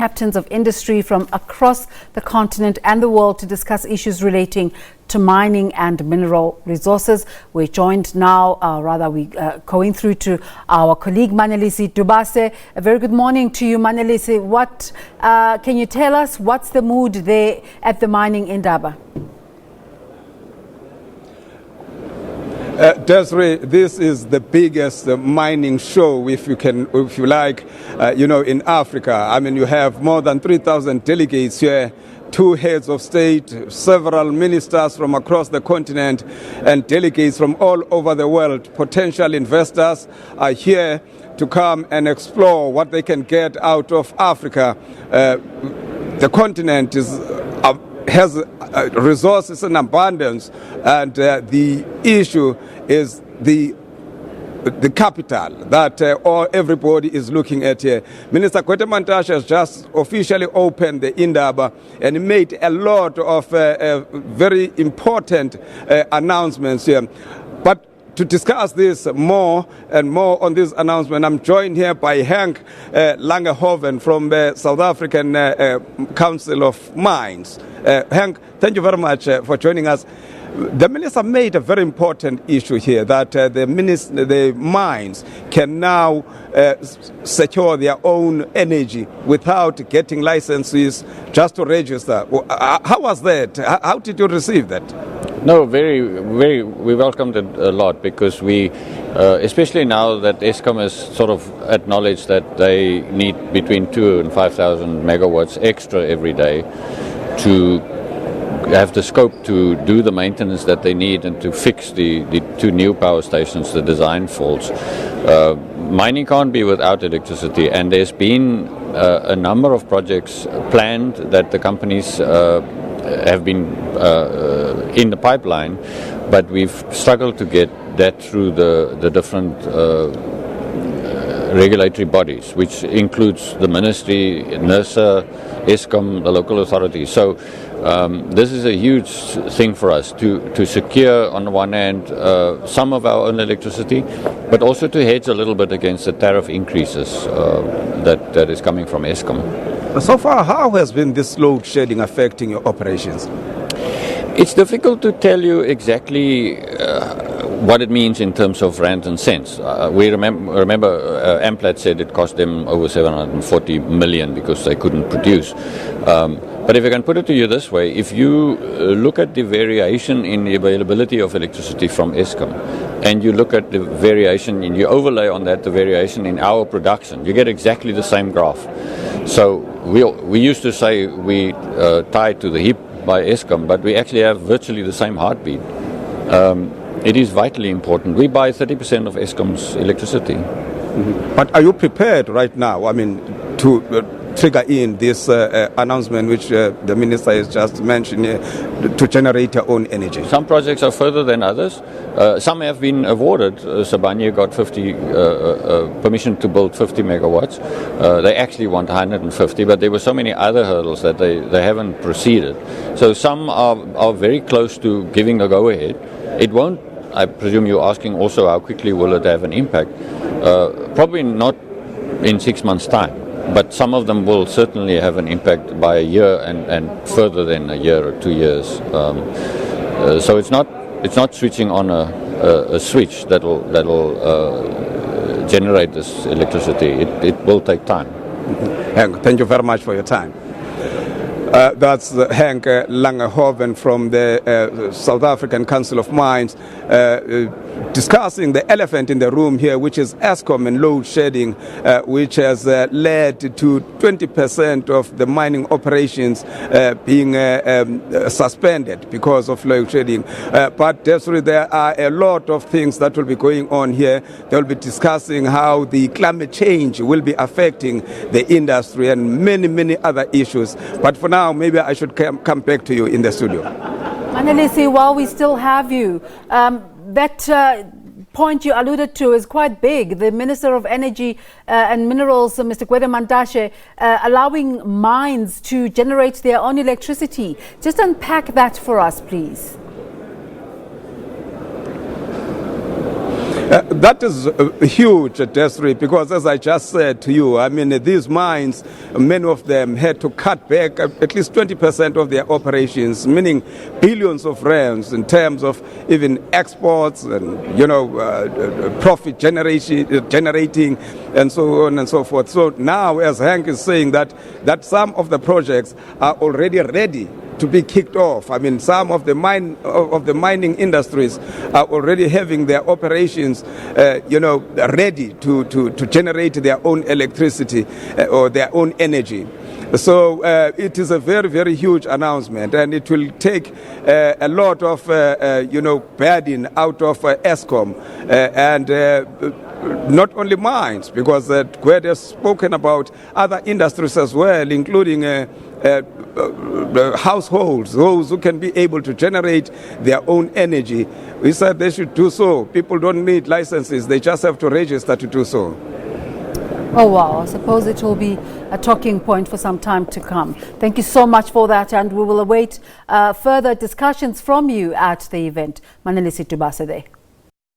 captains of industry from across the continent and the world to discuss issues relating to mining and mineral resources. We're joined now, going through to our colleague Manelisi Dubase. A very good morning to you, Manelisi. What can you tell us? What's the mood there at the Mining Indaba? Desiree, this is the biggest mining show, if you like, in Africa. I mean, you have more than 3,000 delegates here, 2 heads of state, several ministers from across the continent, and delegates from all over the world. Potential investors are here to come and explore what they can get out of Africa. The continent has resources in abundance, and the issue is the capital that everybody is looking at here. Minister Gwede Mantashe has just officially opened the Indaba and made a lot of very important announcements here. But to discuss this more and more on this announcement, I'm joined here by Henk Langehoven from the South African Council of Mines. Henk, thank you very much for joining us. The minister made a very important issue here, that the mines can now secure their own energy without getting licenses just to register. How was that? How did you receive that? No, we welcomed it a lot, because we, especially now that Eskom has sort of acknowledged that they need between 2,000 and 5,000 megawatts extra every day to have the scope to do the maintenance that they need and to fix the 2 new power stations, the design faults. Mining can't be without electricity, and there's been a number of projects planned that the companies have been in the pipeline, but we've struggled to get that through the different regulatory bodies, which includes the ministry, NERSA, Eskom, the local authorities. So this is a huge thing for us to secure, on the one hand, some of our own electricity, but also to hedge a little bit against the tariff increases that is coming from Eskom. So far, how has been this load shedding affecting your operations? It's difficult to tell you exactly what it means in terms of rand and cents. We remember Amplat said it cost them over 740 million because they couldn't produce. But if I can put it to you this way, if you look at the variation in the availability of electricity from Eskom, and you look at the variation, and you overlay on that the variation in our production, you get exactly the same graph. So we used to say we tied to the hip by Eskom, but we actually have virtually the same heartbeat. It is vitally important. We buy 30% of Eskom's electricity. Mm-hmm. But are you prepared right now, to trigger in this announcement which the minister has just mentioned to generate your own energy? Some projects are further than others. Some have been awarded. Sibanye got permission to build 50 megawatts. They actually want 150, but there were so many other hurdles that they haven't proceeded. So some are very close to giving the go-ahead. It won't, I presume you're asking also how quickly will it have an impact. Probably not in 6 months' time. But some of them will certainly have an impact by a year and further than a year or 2 years. So it's not switching on a switch that'll generate this electricity. It will take time. Henk, thank you very much for your time. That's Henk Langehoven from the South African Council of Mines, discussing the elephant in the room here, which is Eskom and load shedding, which has led to 20% of the mining operations being suspended because of load shedding. But Desiree, there are a lot of things that will be going on here. They will be discussing how the climate change will be affecting the industry and many other issues. But for now, maybe I should come back to you in the studio. Manelisi, while we still have you, that point you alluded to is quite big. The Minister of Energy and Minerals, Mr. Gwede Mantashe, allowing mines to generate their own electricity. Just unpack that for us, please. That is huge, Desiree, because as I just said to you, I mean, these mines, many of them had to cut back at least 20% of their operations, meaning billions of rands in terms of even exports and, profit generating and so on and so forth. So now, as Hank is saying, that some of the projects are already ready to be kicked off. I mean, some of the mining industries are already having their operations, ready to generate their own electricity or their own energy. So it is a very, very huge announcement, and it will take a lot of, burden out of ESCOM and not only mines, because Gwede has spoken about other industries as well, including households, those who can be able to generate their own energy. We said they should do so. People don't need licenses, they just have to register to do so. Oh, wow. I suppose it will be a talking point for some time to come. Thank you so much for that, and we will await further discussions from you at the event. Manelisi Dubase there.